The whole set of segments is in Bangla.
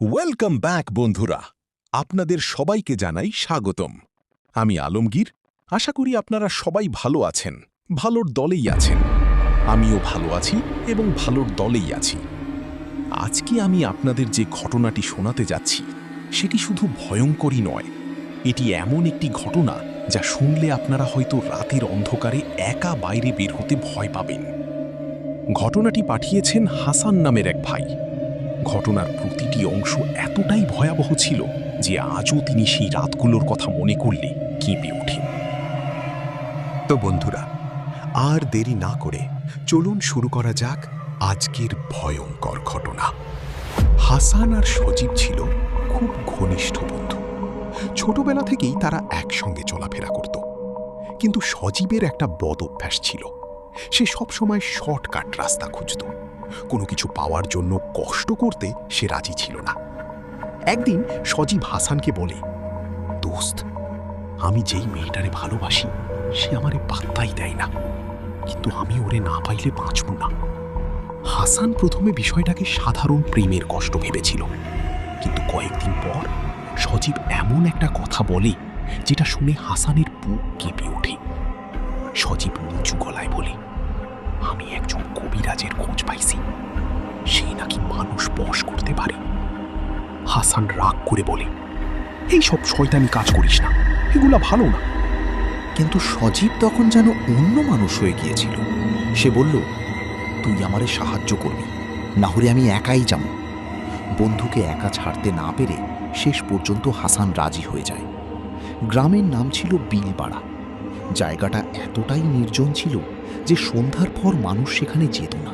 ওয়েলকাম ব্যাক বন্ধুরা, আপনাদের সবাইকে জানাই স্বাগতম। আমি আলমগীর। আশা করি আপনারা সবাই ভালো আছেন, ভালোর দলেই আছেন। আমিও ভালো আছি এবং ভালোর দলেই আছি। আজকে আমি আপনাদের যে ঘটনাটি শোনাতে যাচ্ছি সেটি শুধু ভয়ঙ্করই নয়, এটি এমন একটি ঘটনা যা শুনলে আপনারা হয়তো রাতের অন্ধকারে একা বাইরে বের হতে ভয় পাবেন। ঘটনাটি পাঠিয়েছেন হাসান নামের এক ভাই। ঘটনার প্রতিটি অংশ এতটাই ভয়াবহ ছিল যে আজও তিনি সেই রাতগুলোর কথা মনে করলে কেঁপে ওঠেন। তো বন্ধুরা, আর দেরি না করে চলুন শুরু করা যাক আজকের ভয়ঙ্কর ঘটনা। হাসান আর সজীব ছিল খুব ঘনিষ্ঠ বন্ধু। ছোটবেলা থেকেই তারা একসঙ্গে চলাফেরা করত। কিন্তু সজীবের একটা বদ অভ্যাস ছিল, সে সবসময় শর্টকাট রাস্তা খুঁজত। কোনো কিছু পাওয়ার জন্য কষ্ট করতে সে রাজি ছিল না। একদিন সজীব হাসানকে বলে, দোস্ত, আমি যেই মেয়েটারে ভালোবাসি সে আমারে পাত্তাই দেয় না, কিন্তু আমি ওরে না পাইলে বাঁচব না। হাসান প্রথমে বিষয়টাকে সাধারণ প্রেমের কষ্ট ভেবেছিল, কিন্তু কয়েকদিন পর সজীব এমন একটা কথা বলে যেটা শুনে হাসানের বুক কেঁপে ওঠে। সজীব নিচু গলায় বলে, আমি একজন কবিরাজের খোঁজ পাইছি, সে নাকি মানুষ বশ করতে পারে। হাসান রাগ করে বলে, এই সব শয়তানি কাজ করিস না, এগুলা ভালো না। কিন্তু সজীব তখন যেন অন্য মানুষ হয়ে গিয়েছিল। সে বলল, তুই আমারে সাহায্য করবি, না হলে আমি একাই যাব। বন্ধুকে একা ছাড়তে না পেরে শেষ পর্যন্ত হাসান রাজি হয়ে যায়। গ্রামের নাম ছিল বিলপাড়া। জায়গাটা এতটাই নির্জন ছিল যে সন্ধ্যার পর মানুষ সেখানে যেত না।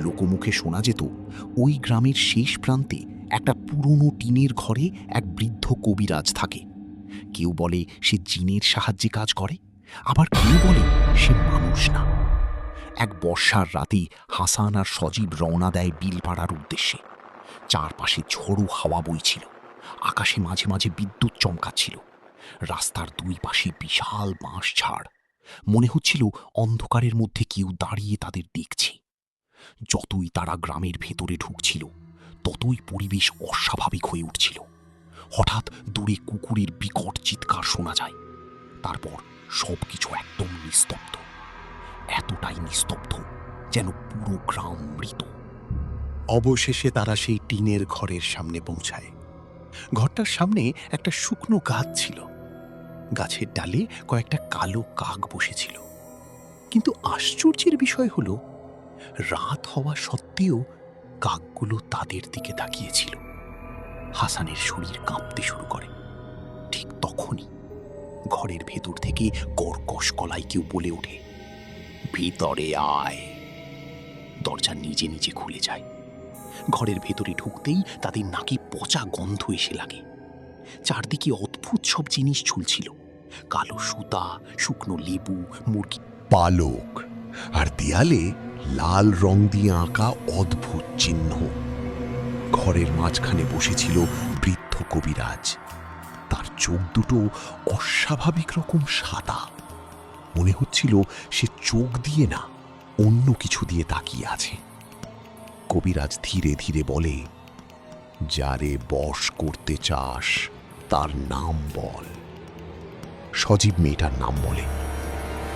লোকমুখে শোনা যেত ওই গ্রামের শেষ প্রান্তে একটা পুরনো টিনের ঘরে এক বৃদ্ধ কবিরাজ থাকে। কেউ বলে সে জিনের সাহায্যে কাজ করে, আবার কেউ বলে সে মানুষ না। এক বর্ষার রাতে হাসান আর সজীব রওনা দেয় বিলপাড়ার উদ্দেশ্যে। চারপাশে ঝোড়ো হাওয়া বইছিল, আকাশে মাঝে মাঝে বিদ্যুৎ চমকাচ্ছিল। রাস্তার দুই পাশে বিশাল বাঁশ ঝাড়, মনে হচ্ছিল অন্ধকারের মধ্যে কেউ দাঁড়িয়ে তাদের দেখছে। যতই তারা গ্রামের ভেতরে ঢুকছিল ততই পরিবেশ অস্বাভাবিক হয়ে উঠছিল। হঠাৎ দূরে কুকুরের বিকট চিৎকার শোনা যায়, তারপর সবকিছু একদম নিস্তব্ধ। এতটাই নিস্তব্ধ যেন পুরো গ্রাম মৃত। অবশেষে তারা সেই টিনের ঘরের সামনে পৌঁছায়। ঘরটার সামনে একটা শুকনো গাছ ছিল। গাছের ডালে কয়েকটা কালো কাক বসেছিল। কিন্তু আশ্চর্যের বিষয় হলো, রাত হওয়া সত্ত্বেও কাকগুলো তাদের দিকে তাকিয়েছিল। হাসানের শরীর কাঁপতে শুরু করে। ঠিক তখনই ঘরের ভেতর থেকে কর্কশ গলায় কেউ বলে ওঠে, ভিতরে আয়। দরজা নিজে নিজে খুলে যায়। ঘরের ভেতরে ঢুকতেই তাদের নাকে পচা গন্ধ এসে লাগে। চারদিকে অদ্ভুত সব জিনিস ঝুলছিল, কালো সুতা, শুকনো লেবু, মুরগি পালক, আর দেয়ালে লাল রং দিয়ে আঁকা অদ্ভুত চিহ্ন। ঘরের মাঝখানে বসেছিল বৃদ্ধ কবিরাজ। তার চোখ দুটো অস্বাভাবিক রকম সাদা। মনে হচ্ছিল সে চোখ দিয়ে না, অন্য কিছু দিয়ে তাকিয়ে আছে। কবিরাজ ধীরে ধীরে বলে, যারে বশ করতে চাস তার নাম বল। সজীব মেয়েটার নাম বলে।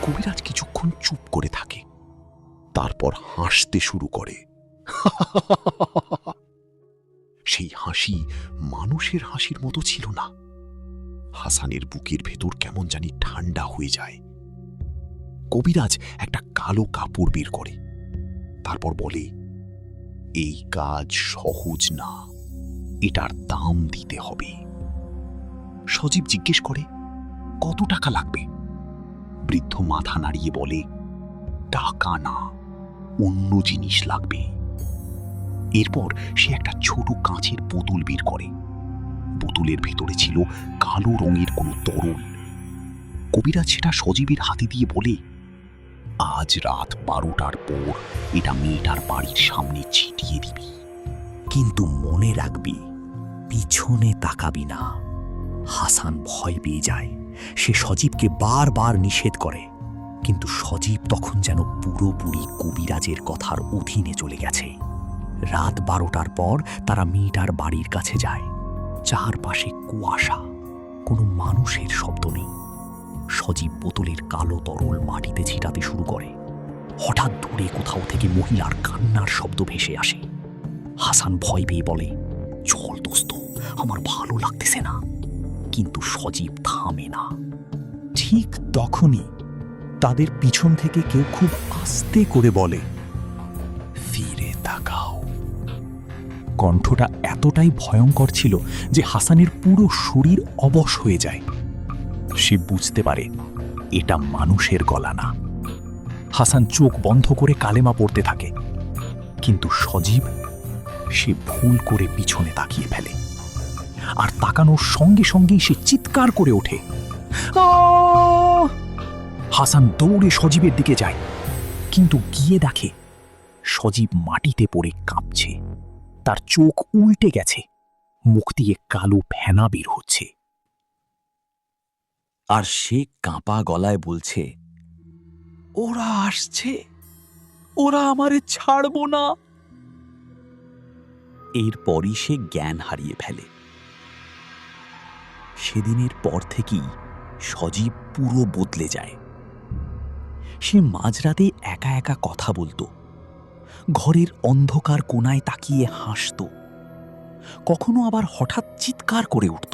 কবিরাজ কিছুক্ষণ চুপ করে থাকে, তারপর হাসতে শুরু করে। সেই হাসি মানুষের হাসির মতো ছিল না। হাসানের বুকের ভেতর কেমন জানি ঠান্ডা হয়ে যায়। কবিরাজ একটা কালো কাপড় বের করে, তারপর বলে, এই কাজ সহজ না, এটার দাম দিতে হবে। সজীব জিজ্ঞেস করে, কত টাকা লাগবে? বৃদ্ধ মাথা নাড়িয়ে বলে, টাকা না, অন্য জিনিস লাগবে। এরপর সে একটা ছোট কাঁচের বোতল বের করে। বোতলের ভেতরে ছিল কালো রঙের কোনো তরল। কবিরাজ সেটা সজীবের হাতে দিয়ে বলে, আজ রাত 12টার পর এটা মেয়েটার বাড়ির সামনে ছিটিয়ে দিবি, কিন্তু মনে রাখবি, পিছনে তাকাবি না। হাসান ভয় পেয়ে যায়। সে সজীবকে বারবার নিষেধ করে, কিন্তু সজীব তখন যেন পুরোপুরি কবিরাজের কথার অধীনে চলে গেছে। রাত 12টার পর তারা মেয়েটার বাড়ির কাছে যায়। চারপাশে কুয়াশা, কোনো মানুষের শব্দ নেই। সজীব বোতলের কালো তরল মাটিতে ছিটাতে শুরু করে। হঠাৎ দূরে কোথাও থেকে মহিলার কান্নার শব্দ ভেসে আসে। হাসান ভয় পেয়ে বলে, চল দোস্ত, আমার ভালো লাগতেছে না। কিন্তু সজীব থামে না। ঠিক তখনই তাদের পিছন থেকে কেউ খুব আস্তে করে বলে, ফিরে তাকাও। কণ্ঠটা এতটাই ভয়ঙ্কর ছিল যে হাসানের পুরো শরীর অবশ হয়ে যায়। সে বুঝতে পারে এটা মানুষের গলা না। হাসান চোখ বন্ধ করে কালেমা পড়তে থাকে, কিন্তু সজীব সে ভুল করে পিছনে তাকিয়ে ফেলে। আর তাকানোর সঙ্গে সঙ্গেই সে চিৎকার করে ওঠে, আহ! হাসান দৌড়ে সজীবের দিকে যায়, কিন্তু গিয়ে দেখে সজীব মাটিতে পড়ে কাঁপছে। তার চোখ উল্টে গেছে, মুখ দিয়ে কালো ফেনা বের হচ্ছে। আর সে কাঁপা গলায় বলছে, ওরা আসছে, ওরা আমারে ছাড়বো না। এরপরই সে জ্ঞান হারিয়ে ফেলে। সেদিনের পর থেকেই সজীব পুরো বদলে যায়। সে মাঝরাতে একা একা কথা বলতো, ঘরের অন্ধকার কোণায় তাকিয়ে হাসত, কখনো আবার হঠাৎ চিৎকার করে উঠত।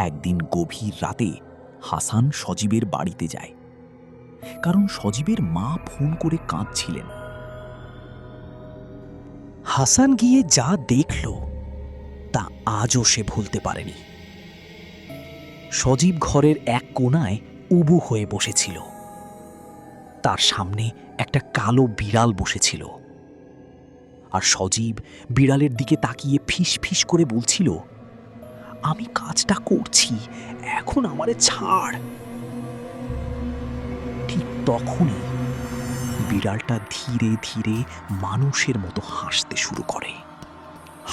একদিন গভীর রাতে হাসান সজীবের বাড়িতে যায়, কারণ সজীবের মা ফোন করে কাঁদছিলেন। হাসান গিয়ে যা দেখল তা আজও সে ভুলতে পারেনি। সজীব ঘরের এক কোণায় উবু হয়ে বসেছিল। তার সামনে একটা কালো বিড়াল বসেছিল, আর সজীব বিড়ালের দিকে তাকিয়ে ফিস ফিস করে বলছিল, আমি কাজটা করছি, এখন আমারে ছাড়। ঠিক তখনই বিড়ালটা ধীরে ধীরে মানুষের মতো হাসতে শুরু করে।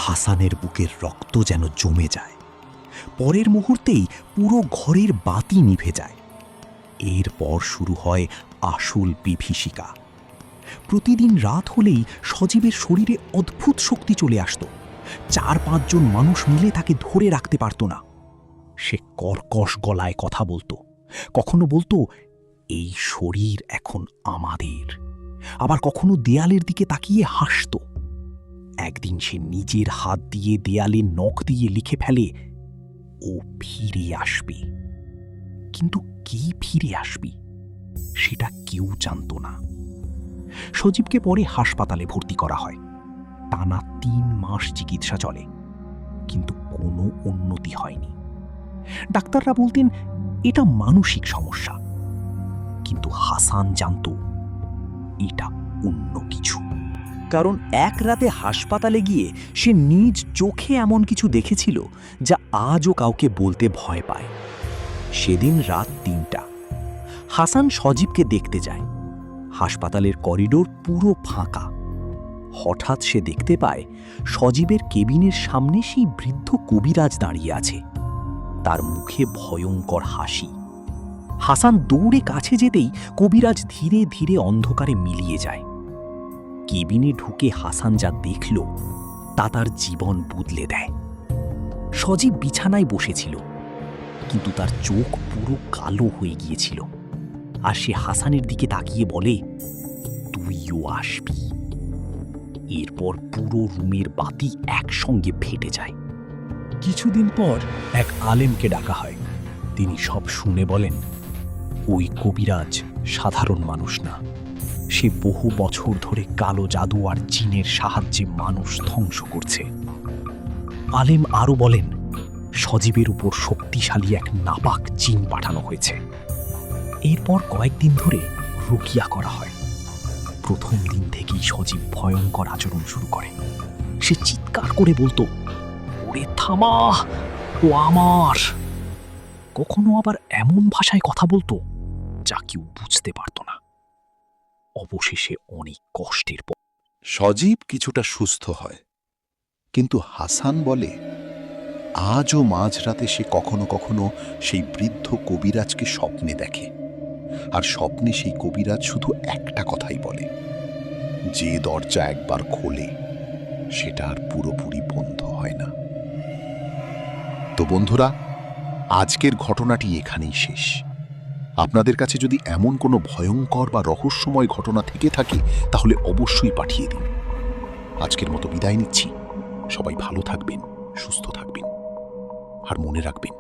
হাসানের বুকের রক্ত যেন জমে যায়। পরের মুহূর্তেই পুরো ঘরের বাতি নিভে যায়। এরপর শুরু হয় আসল বিভীষিকা। প্রতিদিন রাত হলেই সজীবের শরীরে অদ্ভুত শক্তি চলে আসত। 4-5 জন মানুষ মিলে তাকে ধরে রাখতে পারত না। সে কর্কশ গলায় কথা বলতো, কখনো বলতো, এই শরীর এখন আমাদের, আবার কখনো দেয়ালের দিকে তাকিয়ে হাসত। একদিন সে নিজের হাত দিয়ে দেয়ালে নখ দিয়ে লিখে ফেলে, ও ফিরে আসবে। কিন্তু কি ফিরে আসবে সেটা কেউ জানত না। সজীবকে পরে হাসপাতালে ভর্তি করা হয়। টানা 3 মাস চিকিৎসা চলে, কিন্তু কোনো উন্নতি হয়নি। ডাক্তাররা বলতেন এটা মানসিক সমস্যা, কিন্তু হাসান জানত এটা অন্য কিছু। কারণ এক রাতে হাসপাতালে গিয়ে সে নিজ চোখে এমন কিছু দেখেছিল যা আজও কাউকে বলতে ভয় পায়। সেদিন রাত 3টা। হাসান সজীবকে দেখতে যায়। হাসপাতালের করিডোর পুরো ফাঁকা। হঠাৎ সে দেখতে পায় সজীবের কেবিনের সামনে সেই বৃদ্ধ কবিরাজ দাঁড়িয়ে আছে। তার মুখে ভয়ঙ্কর হাসি। হাসান দৌড়ে কাছে যেতেই কবিরাজ ধীরে ধীরে অন্ধকারে মিলিয়ে যায়। কেবিনে ঢুকে হাসান যা দেখল তা তার জীবন বদলে দেয়। সজীব বিছানায় বসেছিল, কিন্তু তার চোখ পুরো কালো হয়ে গিয়েছিল। আর সে হাসানের দিকে তাকিয়ে বলে, তুইও আসবি। এরপর পুরো রুমের বাতি একসঙ্গে ফেটে যায়। কিছুদিন পর এক আলেমকে ডাকা হয়। তিনি সব শুনে বলেন, ওই কবিরাজ সাধারণ মানুষ না, সে বহু বছর ধরে কালো জাদু আর জিনের সাহায্যে মানুষ ধ্বংস করছে। আলেম আরও বলেন, সজীবের উপর শক্তিশালী এক নাপাক জিন পাঠানো হয়েছে। এরপর কয়েকদিন ধরে রুকিয়া করা হয়। প্রথম দিন থেকেই সজীব ভয়ঙ্কর আচরণ শুরু করে। সে চিৎকার করে বলতো, ওরে থামা, ও আমার। কখনো আবার এমন ভাষায় কথা বলতো যা কেউ বুঝতে পারত না। অবশেষে অনেক কষ্টের পর সজীব কিছুটা সুস্থ হয়, কিন্তু হাসান বলে আজও মাঝরাতে সে কখনো কখনো সেই বৃদ্ধ কবিরাজকে স্বপ্নে দেখে। আর স্বপ্নে সেই কবিরাজ শুধু একটা কথাই বলে, যে দরজা একবার খোলে সেটা আর পুরোপুরি বন্ধ হয় না। তো বন্ধুরা, আজকের ঘটনাটি এখানেই শেষ। আপনাদের কাছে যদি এমন কোনো ভয়ঙ্কর বা রহস্যময় ঘটনা থেকে থাকে তাহলে অবশ্যই পাঠিয়ে দিন। আজকের মতো বিদায় নিচ্ছি। সবাই ভালো থাকবেন, সুস্থ থাকবেন, আর মনে রাখবেন,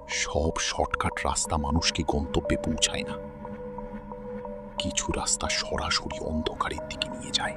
সব শর্টকাট রাস্তা মানুষকে গন্তব্যে পৌঁছায় না। কিছু রাস্তা সরাসরি অন্ধকারের দিকে নিয়ে যায়।